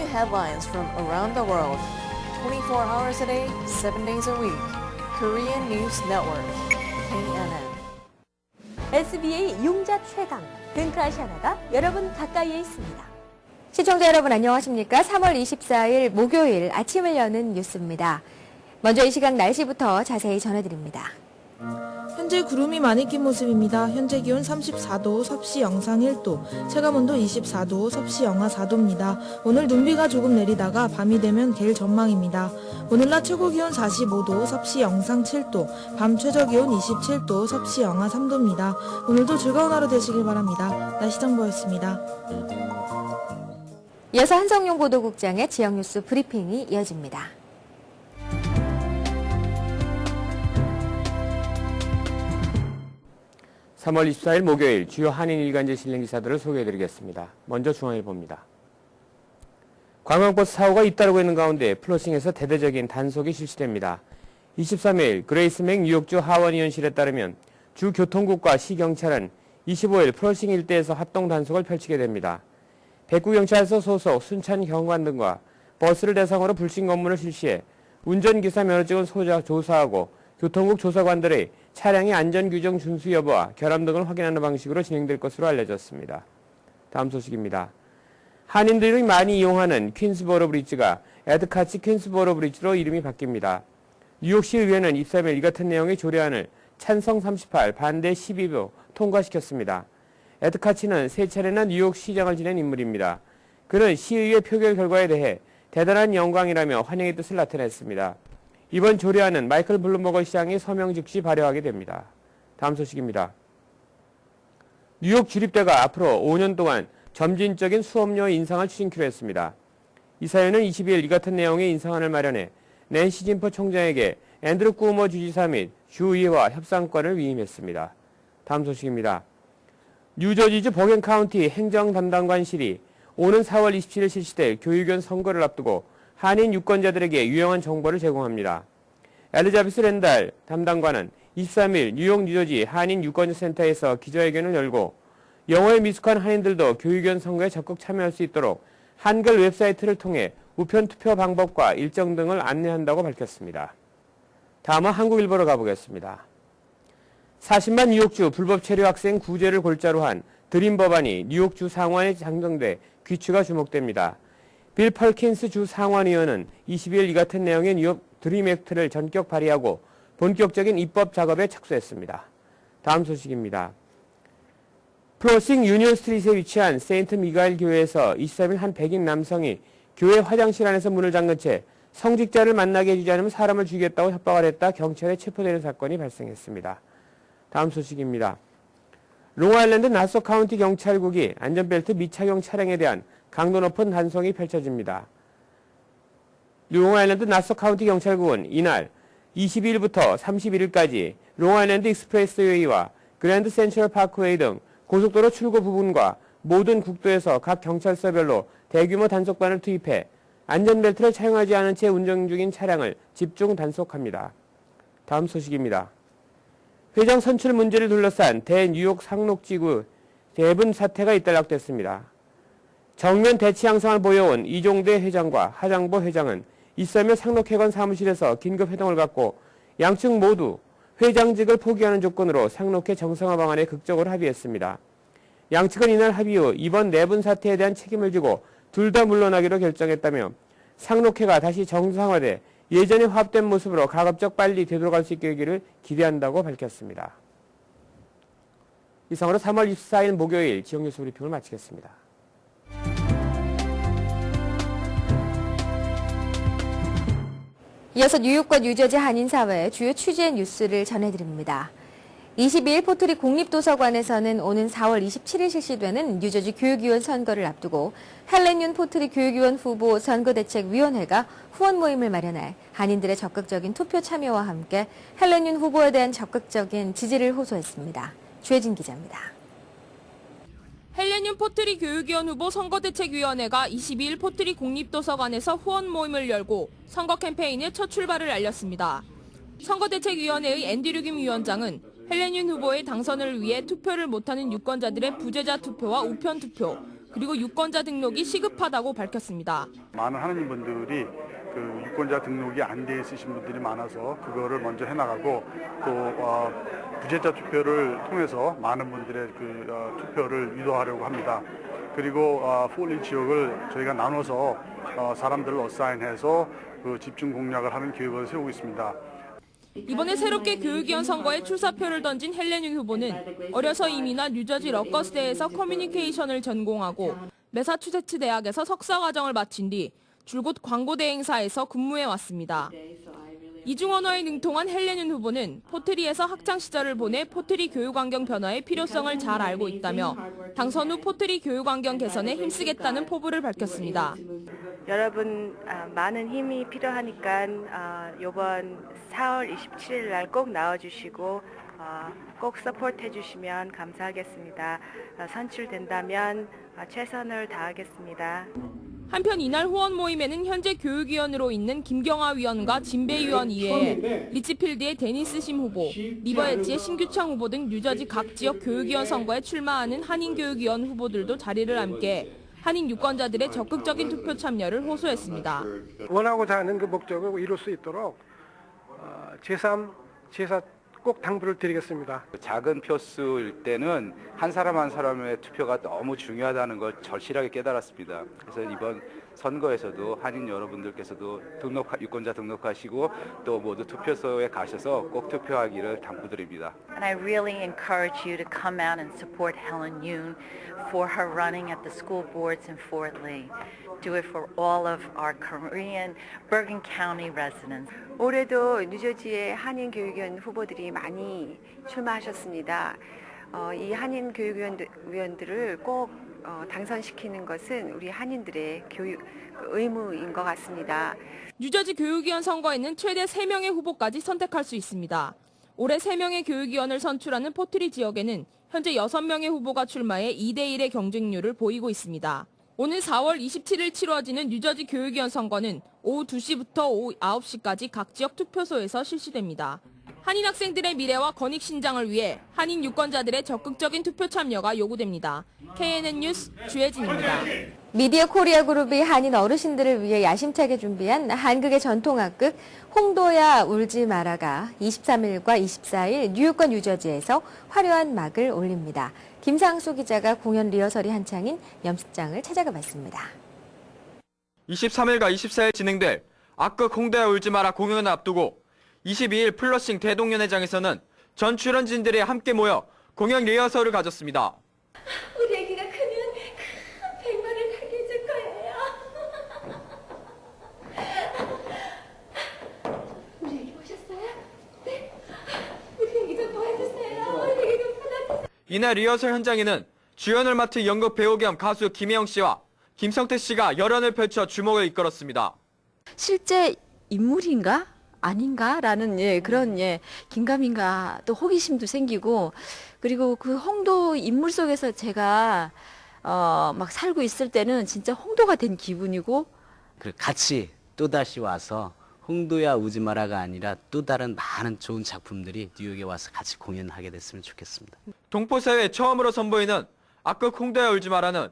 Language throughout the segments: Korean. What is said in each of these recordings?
headlines from around the world. 24 hours a day, 7 days a week. Korean News Network, KNN. SBA 융자 최강, 든크아시아나가 여러분 가까이에 있습니다. 시청자 여러분 안녕하십니까? 3월 24일 목요일 아침을 여는 뉴스입니다. 먼저 이 시각 날씨부터 자세히 전해드립니다. 현재 구름이 많이 낀 모습입니다. 현재 기온 34도, 섭씨 영상 1도, 체감온도 24도, 섭씨 영하 4도입니다. 오늘 눈비가 조금 내리다가 밤이 되면 개일 전망입니다. 오늘 낮 최고 기온 45도, 섭씨 영상 7도, 밤 최저 기온 27도, 섭씨 영하 3도입니다. 오늘도 즐거운 하루 되시길 바랍니다. 날씨 정보였습니다. 이어서 한성용 보도국장의 지역뉴스 브리핑이 이어집니다. 3월 24일 목요일 주요 한인 일간지 실린 기사들을 소개해드리겠습니다. 먼저 중앙일보입니다. 관광버스 사고가 잇따르고 있는 가운데 플러싱에서 대대적인 단속이 실시됩니다. 23일 그레이스 맥 뉴욕주 하원의원실에 따르면 주 교통국과 시경찰은 25일 플러싱 일대에서 합동 단속을 펼치게 됩니다. 백구경찰서 소속 순찬 경관 등과 버스를 대상으로 불신 검문을 실시해 운전기사 면허증을 조사하고 교통국 조사관들의 차량의 안전규정 준수 여부와 결함 등을 확인하는 방식으로 진행될 것으로 알려졌습니다. 다음 소식입니다. 한인들이 많이 이용하는 퀸스버러 브리지가 에드카치 퀸스버러 브리지로 이름이 바뀝니다. 뉴욕시 의회는 23일 이 같은 내용의 조례안을 찬성 38, 반대 12표 통과시켰습니다. 에드카치는 세 차례나 뉴욕시장을 지낸 인물입니다. 그는 시의회 표결 결과에 대해 대단한 영광이라며 환영의 뜻을 나타냈습니다. 이번 조례안은 마이클 블룸버거 시장이 서명 즉시 발효하게 됩니다. 다음 소식입니다. 뉴욕 주립대가 앞으로 5년 동안 점진적인 수업료 인상을 추진키로 했습니다. 이 사회는 22일 이 같은 내용의 인상안을 마련해 낸시 진퍼 총장에게 앤드루 꾸머 주지사 및 주의회와 협상권을 위임했습니다. 다음 소식입니다. 뉴저지주 버겐 카운티 행정담당관실이 오는 4월 27일 실시될 교육위원 선거를 앞두고 한인 유권자들에게 유용한 정보를 제공합니다. 엘리자베스 렌달 담당관은 23일 뉴욕 뉴저지 한인 유권자센터에서 기자회견을 열고 영어에 미숙한 한인들도 교육위원 선거에 적극 참여할 수 있도록 한글 웹사이트를 통해 우편 투표 방법과 일정 등을 안내한다고 밝혔습니다. 다음은 한국일보로 가보겠습니다. 40만 뉴욕주 불법 체류 학생 구제를 골자로 한 드림 법안이 뉴욕주 상원에 상정돼 귀추가 주목됩니다. 빌 펄킨스 주 상원의원은 22일 이 같은 내용의 뉴욕 드림 액트를 전격 발의하고 본격적인 입법 작업에 착수했습니다. 다음 소식입니다. 플러싱 유니온 스트리트에 위치한 세인트 미가엘 교회에서 23일 한 백인 남성이 교회 화장실 안에서 문을 잠근 채 성직자를 만나게 해주지 않으면 사람을 죽이겠다고 협박을 했다 경찰에 체포되는 사건이 발생했습니다. 다음 소식입니다. 롱아일랜드 나소 카운티 경찰국이 안전벨트 미착용 차량에 대한 강도 높은 단속이 펼쳐집니다. 롱아일랜드 나소 카운티 경찰국은 이날 22일부터 31일까지 롱아일랜드 익스프레스웨이와 그랜드 센트럴 파크웨이 등 고속도로 출구 부분과 모든 국도에서 각 경찰서별로 대규모 단속반을 투입해 안전벨트를 착용하지 않은 채 운전 중인 차량을 집중 단속합니다. 다음 소식입니다. 회장 선출 문제를 둘러싼 대뉴욕 상록지구 대분 사태가 잇달락됐습니다. 정면 대치 양상을 보여온 이종대 회장과 하장보 회장은 23일 상록회관 사무실에서 긴급 회동을 갖고 양측 모두 회장직을 포기하는 조건으로 상록회 정상화 방안에 극적으로 합의했습니다. 양측은 이날 합의 후 이번 내분 사태에 대한 책임을 지고 둘 다 물러나기로 결정했다며 상록회가 다시 정상화돼 예전에 화합된 모습으로 가급적 빨리 되돌아갈 수 있게 되기를 기대한다고 밝혔습니다. 이상으로 3월 24일 목요일 지역뉴스 브리핑을 마치겠습니다. 이어서 뉴욕과 뉴저지 한인사회의 주요 취재 뉴스를 전해드립니다. 22일 포트리 공립도서관에서는 오는 4월 27일 실시되는 뉴저지 교육위원 선거를 앞두고 헬렌 윤 포트리 교육위원 후보 선거대책위원회가 후원 모임을 마련해 한인들의 적극적인 투표 참여와 함께 헬렌 윤 후보에 대한 적극적인 지지를 호소했습니다. 주혜진 기자입니다. 헬렌 윤 포트리 교육위원 후보 선거대책위원회가 22일 포트리 공립도서관에서 후원 모임을 열고 선거 캠페인의 첫 출발을 알렸습니다. 선거대책위원회의 앤디 류김 위원장은 헬렌 윤 후보의 당선을 위해 투표를 못하는 유권자들의 부재자 투표와 우편 투표, 그리고 유권자 등록이 시급하다고 밝혔습니다. 많은 하느님분들이 그 유권자 등록이 안 돼 있으신 분들이 많아서 그거를 먼저 해나가고 또 부재자 투표를 통해서 많은 분들의 그 투표를 유도하려고 합니다. 그리고 폴리 지역을 저희가 나눠서 사람들을 어사인해서 그 집중 공략을 하는 계획을 세우고 있습니다. 이번에 새롭게 교육위원 선거에 출사표를 던진 헬렌윤 후보는 어려서 이민한 뉴저지 러커스대에서 커뮤니케이션을 전공하고 매사추세츠 대학에서 석사과정을 마친 뒤 줄곧 광고 대행사에서 근무해 왔습니다. 이중 언어에 능통한 헬렌윤 후보는 포트리에서 학창 시절을 보내 포트리 교육 환경 변화의 필요성을 잘 알고 있다며 당선 후 포트리 교육 환경 개선에 힘쓰겠다는 포부를 밝혔습니다. 여러분 많은 힘이 필요하니까 이번 4월 27일 날 꼭 나와주시고 꼭 서포트해 주시면 감사하겠습니다. 선출된다면 최선을 다하겠습니다. 한편 이날 후원 모임에는 현재 교육위원으로 있는 김경아 위원과 진배 위원 이외에 리치필드의 데니스 심 후보, 리버 엣지의 신규창 후보 등 뉴저지 각 지역 교육위원 선거에 출마하는 한인교육위원 후보들도 자리를 함께 한인 유권자들의 적극적인 투표 참여를 호소했습니다. 원하고자 하는 그 목적을 이룰 수 있도록 제3, 제4 꼭 당부를 드리겠습니다. 작은 표수일 때는 한 사람 한 사람의 투표가 너무 중요하다는 걸 절실하게 깨달았습니다. 그래서 이번 선거에서도 한인 여러분들께서도 유권자 등록하시고 또 모두 투표소에 가셔서 꼭 투표하기를 당부드립니다. And I really encourage you to come out and support Helen Yoon for her running at the school boards in Fort Lee. Do it for all of our Korean Bergen County residents. 올해도 뉴저지의 한인 교육위원 후보들이 많이 출마하셨습니다. 이 한인 교육위원들을 꼭 당선시키는 것은 우리 한인들의 교육 의무인 것 같습니다. 뉴저지 교육위원 선거에는 최대 3명의 후보까지 선택할 수 있습니다. 올해 3명의 교육위원을 선출하는 포트리 지역에는 현재 6명의 후보가 출마해 2대1의 경쟁률을 보이고 있습니다. 오늘 4월 27일 치러지는 뉴저지 교육위원 선거는 오후 2시부터 오후 9시까지 각 지역 투표소에서 실시됩니다. 한인 학생들의 미래와 권익 신장을 위해 한인 유권자들의 적극적인 투표 참여가 요구됩니다. KNN 뉴스 주혜진입니다. 미디어 코리아 그룹이 한인 어르신들을 위해 야심차게 준비한 한국의 전통악극 홍도야 울지 마라가 23일과 24일 뉴욕과 뉴저지에서 화려한 막을 올립니다. 김상수 기자가 공연 리허설이 한창인 연습장을 찾아가 봤습니다. 23일과 24일 진행될 악극 홍도야 울지 마라 공연을 앞두고 22일 플러싱 대동연회장에서는 전 출연진들이 함께 모여 공연 리허설을 가졌습니다. 우리 애기가 크면 큰 백만을 타게 해줄 거예요. 우리 애기 보셨어요? 네? 우리 애기 좀 보여주세요. 우리 애기 좀 보여주세요. 이날 리허설 현장에는 주연을 맡은 연극 배우 겸 가수 김혜영 씨와 김성태 씨가 열연을 펼쳐 주목을 이끌었습니다. 실제 인물인가? 아닌가라는 그런 긴가민가 또 호기심도 생기고, 그리고 그 홍도 인물 속에서 제가 막 살고 있을 때는 진짜 홍도가 된 기분이고, 같이 또다시 와서 홍도야 울지 마라가 아니라 또 다른 많은 좋은 작품들이 뉴욕에 와서 같이 공연하게 됐으면 좋겠습니다. 동포사회에 처음으로 선보이는 악극 홍도야 울지 마라는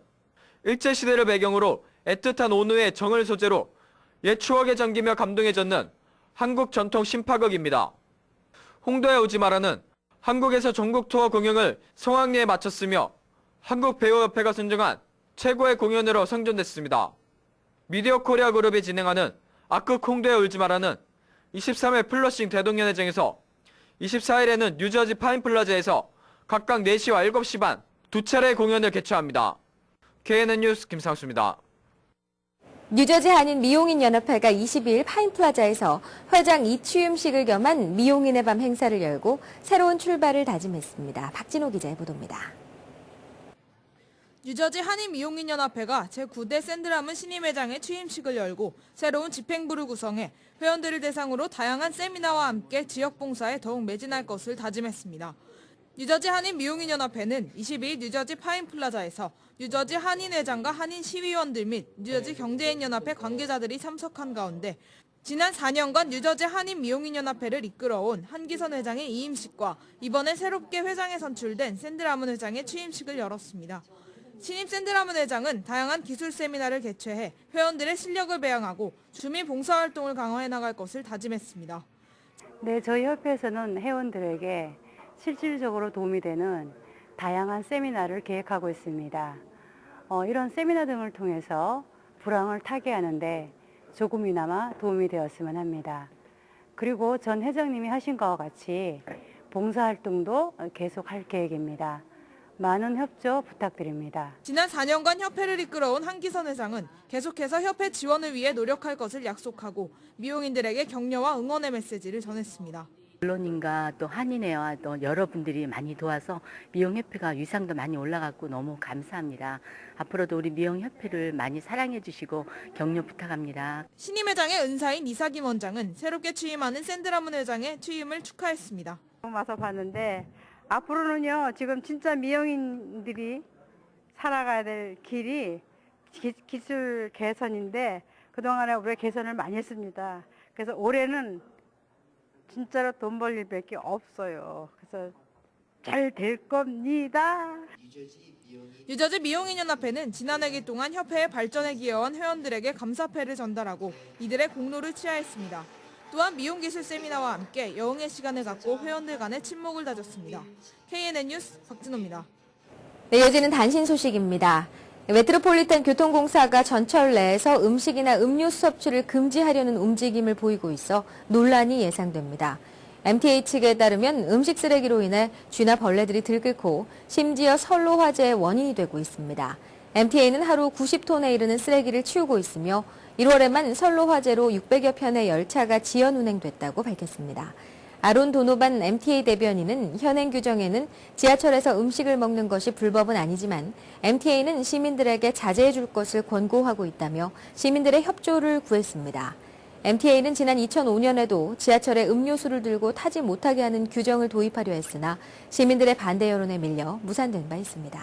일제시대를 배경으로 애틋한 온우의 정을 소재로 옛 추억에 잠기며 감동해졌는 한국 전통 신파극입니다. 홍도야 울지 마라는 한국에서 전국 투어 공연을 성황리에 마쳤으며 한국배우협회가 선정한 최고의 공연으로 선정됐습니다. 미디어 코리아 그룹이 진행하는 악극 홍도야 울지 마라는 23일 플러싱 대동연회장에서 24일에는 뉴저지 파인플라자에서 각각 4시와 7시 반 두 차례의 공연을 개최합니다. KNN 뉴스 김상수입니다. 뉴저지 한인 미용인 연합회가 22일 파인플라자에서 회장 이취음식을 겸한 미용인의 밤 행사를 열고 새로운 출발을 다짐했습니다. 박진호 기자의 보도입니다. 뉴저지 한인미용인연합회가 제9대 샌드라문 신임회장의 취임식을 열고 새로운 집행부를 구성해 회원들을 대상으로 다양한 세미나와 함께 지역 봉사에 더욱 매진할 것을 다짐했습니다. 뉴저지 한인미용인연합회는 22일 뉴저지 파인플라자에서 뉴저지 한인회장과 한인시위원들 및 뉴저지 경제인연합회 관계자들이 참석한 가운데 지난 4년간 뉴저지 한인미용인연합회를 이끌어온 한기선 회장의 이임식과 이번에 새롭게 회장에 선출된 샌드라문 회장의 취임식을 열었습니다. 신임 샌드라문 회장은 다양한 기술 세미나를 개최해 회원들의 실력을 배양하고 주민 봉사활동을 강화해 나갈 것을 다짐했습니다. 네, 저희 협회에서는 회원들에게 실질적으로 도움이 되는 다양한 세미나를 계획하고 있습니다. 이런 세미나 등을 통해서 불황을 타개하는데 조금이나마 도움이 되었으면 합니다. 그리고 전 회장님이 하신 것과 같이 봉사활동도 계속할 계획입니다. 많은 협조 부탁드립니다. 지난 4년간 협회를 이끌어온 한기선 회장은 계속해서 협회 지원을 위해 노력할 것을 약속하고 미용인들에게 격려와 응원의 메시지를 전했습니다. 언론인과 또 한인회와 또 여러분들이 많이 도와서 미용협회가 위상도 많이 올라갔고 너무 감사합니다. 앞으로도 우리 미용협회를 많이 사랑해 주시고 격려 부탁합니다. 신임 회장의 은사인 이사김 원장은 새롭게 취임하는 샌드라문 회장의 취임을 축하했습니다. 와서 봤는데 앞으로는요, 지금 진짜 미용인들이 살아가야 될 길이 기술 개선인데 그동안에 우리가 개선을 많이 했습니다. 그래서 올해는 진짜로 돈 벌 일밖에 없어요. 그래서 잘 될 겁니다. 뉴저지 미용인연합회는 지난 해기 동안 협회의 발전에 기여한 회원들에게 감사패를 전달하고 이들의 공로를 치하했습니다. 또한 미용기술 세미나와 함께 여흥의 시간을 갖고 회원들 간의 친목을 다졌습니다. KNN 뉴스 박진호입니다. 네, 이어지는 단신 소식입니다. 메트로폴리탄 교통공사가 전철 내에서 음식이나 음료수 섭취를 금지하려는 움직임을 보이고 있어 논란이 예상됩니다. MTA 측에 따르면 음식 쓰레기로 인해 쥐나 벌레들이 들끓고 심지어 선로 화재의 원인이 되고 있습니다. MTA는 하루 90톤에 이르는 쓰레기를 치우고 있으며 1월에만 선로 화재로 600여 편의 열차가 지연 운행됐다고 밝혔습니다. 아론 도노반 MTA 대변인은 현행 규정에는 지하철에서 음식을 먹는 것이 불법은 아니지만 MTA는 시민들에게 자제해 줄 것을 권고하고 있다며 시민들의 협조를 구했습니다. MTA는 지난 2005년에도 지하철에 음료수를 들고 타지 못하게 하는 규정을 도입하려 했으나 시민들의 반대 여론에 밀려 무산된 바 있습니다.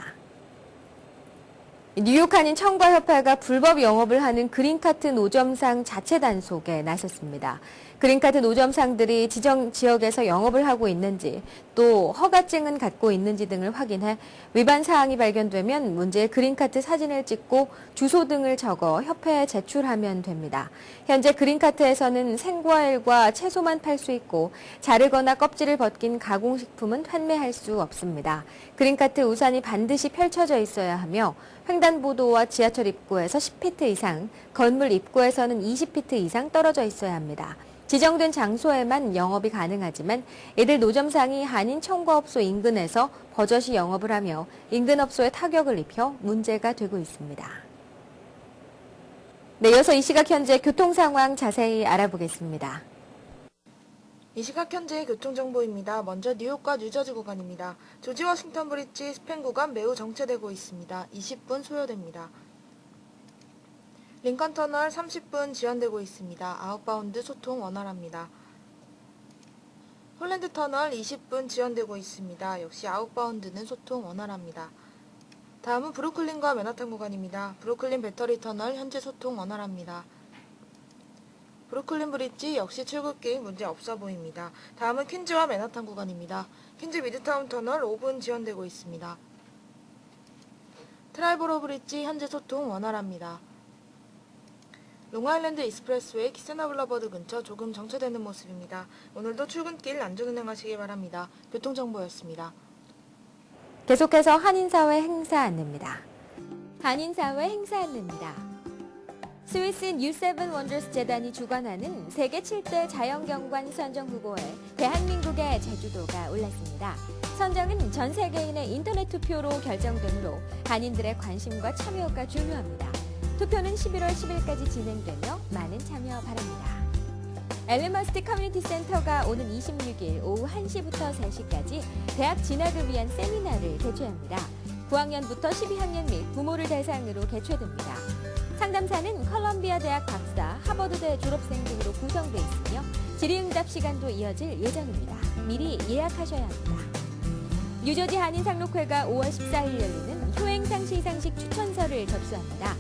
뉴욕 한인 청과협회가 불법 영업을 하는 그린카트 노점상 자체 단속에 나섰습니다. 그린카트 노점상들이 지정 지역에서 영업을 하고 있는지 또 허가증은 갖고 있는지 등을 확인해 위반 사항이 발견되면 문제의 그린카트 사진을 찍고 주소 등을 적어 협회에 제출하면 됩니다. 현재 그린카트에서는 생과일과 채소만 팔 수 있고 자르거나 껍질을 벗긴 가공식품은 판매할 수 없습니다. 그린카트 우산이 반드시 펼쳐져 있어야 하며 횡단보도와 지하철 입구에서 10피트 이상, 건물 입구에서는 20피트 이상 떨어져 있어야 합니다. 지정된 장소에만 영업이 가능하지만 이들 노점상이 한인 청과업소 인근에서 버젓이 영업을 하며 인근 업소에 타격을 입혀 문제가 되고 있습니다. 네, 이어서 이 시각 현재 교통 상황 자세히 알아보겠습니다. 이 시각 현재의 교통정보입니다. 먼저 뉴욕과 뉴저지 구간입니다. 조지 워싱턴 브릿지 스펜 구간 매우 정체되고 있습니다. 20분 소요됩니다. 링컨 터널 30분 지연되고 있습니다. 아웃바운드 소통 원활합니다. 홀랜드 터널 20분 지연되고 있습니다. 역시 아웃바운드는 소통 원활합니다. 다음은 브루클린과 맨하탄 구간입니다. 브루클린 배터리 터널 현재 소통 원활합니다. 브루클린 브릿지 역시 출국길 문제 없어 보입니다. 다음은 퀸즈와 맨하탄 구간입니다. 퀸즈 미드타운 터널 5분 지연되고 있습니다. 트라이버로 브릿지 현재 소통 원활합니다. 롱아일랜드 익스프레스웨이 키세나 블러버드 근처 조금 정체되는 모습입니다. 오늘도 출근길 안전운행하시기 바랍니다. 교통정보였습니다. 계속해서 한인사회 행사 안내입니다. 한인사회 행사 안내입니다. 스위스 뉴7 원더스 재단이 주관하는 세계 7대 자연경관 선정 후보에 대한민국의 제주도가 올랐습니다. 선정은 전 세계인의 인터넷 투표로 결정되므로 한인들의 관심과 참여가 중요합니다. 투표는 11월 10일까지 진행되며 많은 참여 바랍니다. 엘리머스티 커뮤니티 센터가 오는 26일 오후 1시부터 3시까지 대학 진학을 위한 세미나를 개최합니다. 9학년부터 12학년 및 부모를 대상으로 개최됩니다. 상담사는 컬럼비아 대학 박사, 하버드대 졸업생 등으로 구성돼 있으며 질의응답 시간도 이어질 예정입니다. 미리 예약하셔야 합니다. 뉴저지 한인상록회가 5월 14일 열리는 효행상 시상식 추천서를 접수합니다.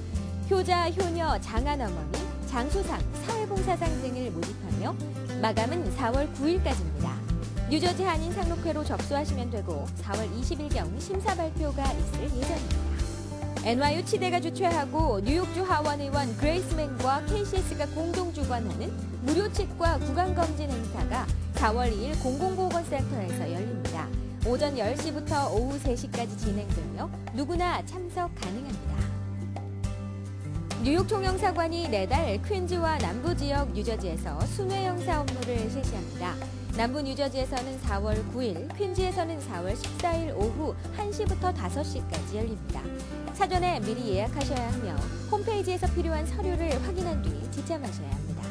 효자, 효녀, 장안어머니, 장수상, 사회봉사상 등을 모집하며 마감은 4월 9일까지입니다. 뉴저지 한인상록회로 접수하시면 되고 4월 20일경 심사 발표가 있을 예정입니다. NYU 치대가 주최하고 뉴욕주 하원의원 그레이스맨과 KCS가 공동 주관하는 무료 치과 구강검진 행사가 4월 2일 공공보건센터에서 열립니다. 오전 10시부터 오후 3시까지 진행되며 누구나 참석 가능합니다. 뉴욕 총영사관이 내달 퀸즈와 남부 지역 뉴저지에서 순회 영사 업무를 실시합니다. 남부 뉴저지에서는 4월 9일, 퀸즈에서는 4월 14일 오후 1시부터 5시까지 열립니다. 사전에 미리 예약하셔야 하며 홈페이지에서 필요한 서류를 확인한 뒤 지참하셔야 합니다.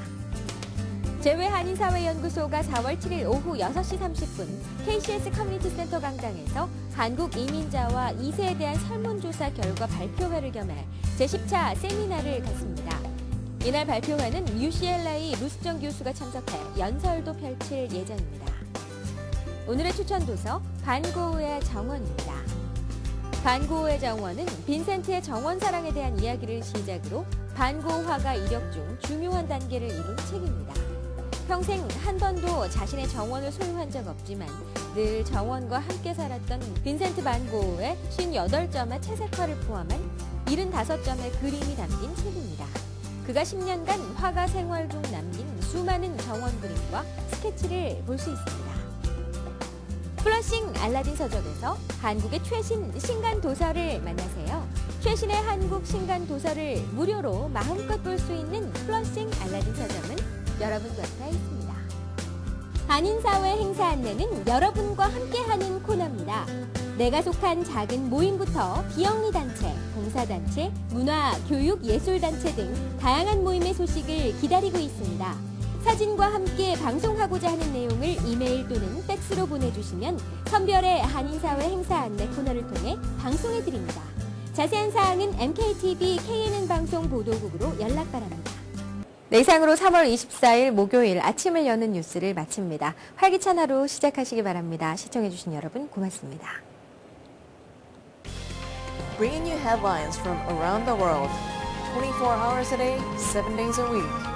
재외한인사회연구소가 4월 7일 오후 6시 30분 KCS 커뮤니티 센터 강당에서 한국 이민자와 2세에 대한 설문조사 결과 발표회를 겸해 제10차 세미나를 갖습니다. 이날 발표회는 UCLA 루스정 교수가 참석해 연설도 펼칠 예정입니다. 오늘의 추천 도서 반고우의 정원입니다. 반고우의 정원은 빈센트의 정원 사랑에 대한 이야기를 시작으로 반고우 화가 이력 중 중요한 단계를 이룬 책입니다. 평생 한 번도 자신의 정원을 소유한 적 없지만 늘 정원과 함께 살았던 빈센트 반 고흐의 58점의 채색화를 포함한 75점의 그림이 담긴 책입니다. 그가 10년간 화가 생활 중 남긴 수많은 정원 그림과 스케치를 볼 수 있습니다. 플러싱 알라딘 서적에서 한국의 최신 신간 도서를 만나세요. 최신의 한국 신간 도서를 무료로 마음껏 볼 수 있는 플러싱 알라딘 서점은 여러분 곁에 있습니다. 한인사회 행사 안내는 여러분과 함께하는 코너입니다. 내가 속한 작은 모임부터 비영리단체, 봉사단체, 문화, 교육, 예술단체 등 다양한 모임의 소식을 기다리고 있습니다. 사진과 함께 방송하고자 하는 내용을 이메일 또는 팩스로 보내주시면 선별의 한인사회 행사 안내 코너를 통해 방송해드립니다. 자세한 사항은 MKTV KNN 방송 보도국으로 연락 바랍니다. 네, 이상으로 3월 24일 목요일 아침을 여는 뉴스를 마칩니다. 활기찬 하루 시작하시기 바랍니다. 시청해주신 여러분 고맙습니다. Bringing you headlines from around the world, 24 hours a day, 7 days a week.